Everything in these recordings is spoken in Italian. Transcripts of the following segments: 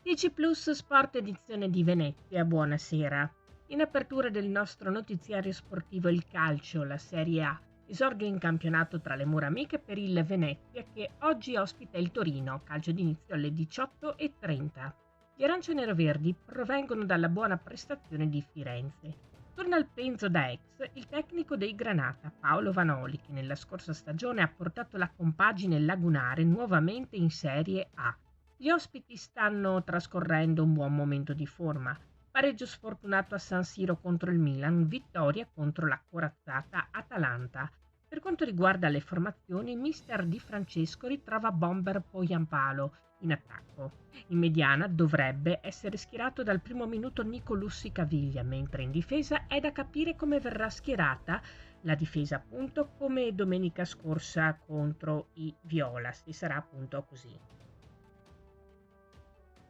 TG Plus Sport edizione di Venezia, buonasera. In apertura del nostro notiziario sportivo il calcio, la Serie A, esordio in campionato tra le mura amiche per il Venezia che oggi ospita il Torino, calcio d'inizio alle 18:30. Gli arancione-neroverdi provengono dalla buona prestazione di Firenze. Torna al Penzo da ex il tecnico dei Granata, Paolo Vanoli, che nella scorsa stagione ha portato la compagine lagunare nuovamente in Serie A. Gli ospiti stanno trascorrendo un buon momento di forma. Pareggio sfortunato a San Siro contro il Milan, vittoria contro la corazzata Atalanta. Per quanto riguarda le formazioni, mister Di Francesco ritrova Bomber Poyampalo in attacco. In mediana dovrebbe essere schierato dal primo minuto Nico Lussi Caviglia, mentre in difesa è da capire come verrà schierata la difesa, appunto, come domenica scorsa contro i Viola, se sarà appunto così.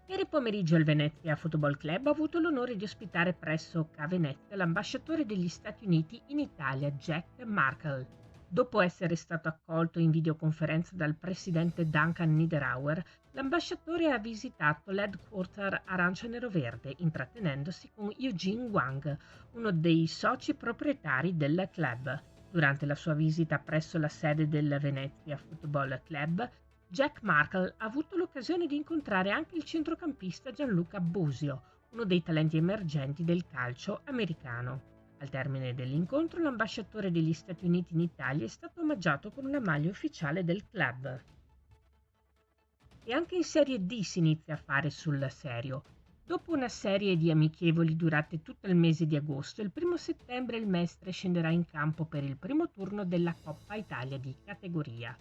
Ieri pomeriggio il Venezia Football Club ha avuto l'onore di ospitare presso Ca' Venezia l'ambasciatore degli Stati Uniti in Italia, Jack Markle. Dopo essere stato accolto in videoconferenza dal presidente Duncan Niederauer, l'ambasciatore ha visitato l'headquarter arancia-nero-verde, intrattenendosi con Eugene Wang, uno dei soci proprietari del club. Durante la sua visita presso la sede del Venezia Football Club, Jack Markle ha avuto l'occasione di incontrare anche il centrocampista Gianluca Busio, uno dei talenti emergenti del calcio americano. Al termine dell'incontro, l'ambasciatore degli Stati Uniti in Italia è stato omaggiato con una maglia ufficiale del club. E anche in Serie D si inizia a fare sul serio. Dopo una serie di amichevoli durate tutto il mese di agosto, il 1° settembre il Mestre scenderà in campo per il primo turno della Coppa Italia di categoria.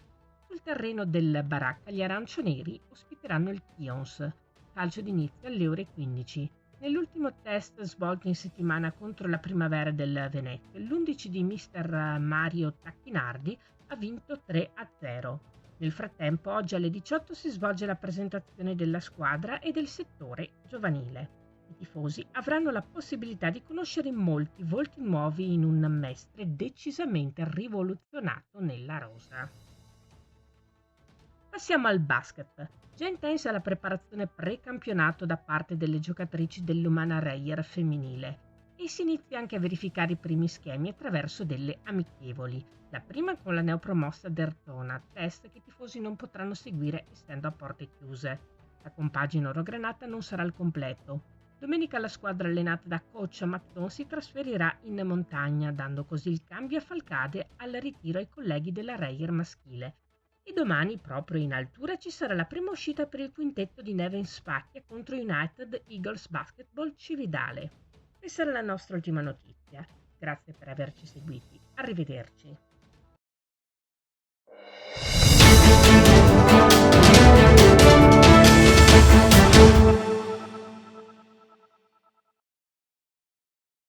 Sul terreno del Baracca gli aranciονeri ospiteranno il Kions, calcio d'inizio alle ore 15. Nell'ultimo test svolto in settimana contro la Primavera del Venezia, l'11 di mister Mario Tacchinardi ha vinto 3-0. Nel frattempo, oggi alle 18 si svolge la presentazione della squadra e del settore giovanile. I tifosi avranno la possibilità di conoscere molti volti nuovi in un Mestre decisamente rivoluzionato nella rosa. Passiamo al basket. Già intensa la preparazione pre-campionato da parte delle giocatrici dell'Umana Reyer femminile e si inizia anche a verificare i primi schemi attraverso delle amichevoli. La prima con la neopromossa Dertona, test che i tifosi non potranno seguire essendo a porte chiuse. La compagine orogranata non sarà al completo. Domenica la squadra allenata da coach Matton si trasferirà in montagna, dando così il cambio a Falcade al ritiro ai colleghi della Reyer maschile. E domani, proprio in altura, ci sarà la prima uscita per il quintetto di Neven Spacchia contro United Eagles Basketball Cividale. Questa era la nostra ultima notizia. Grazie per averci seguiti. Arrivederci.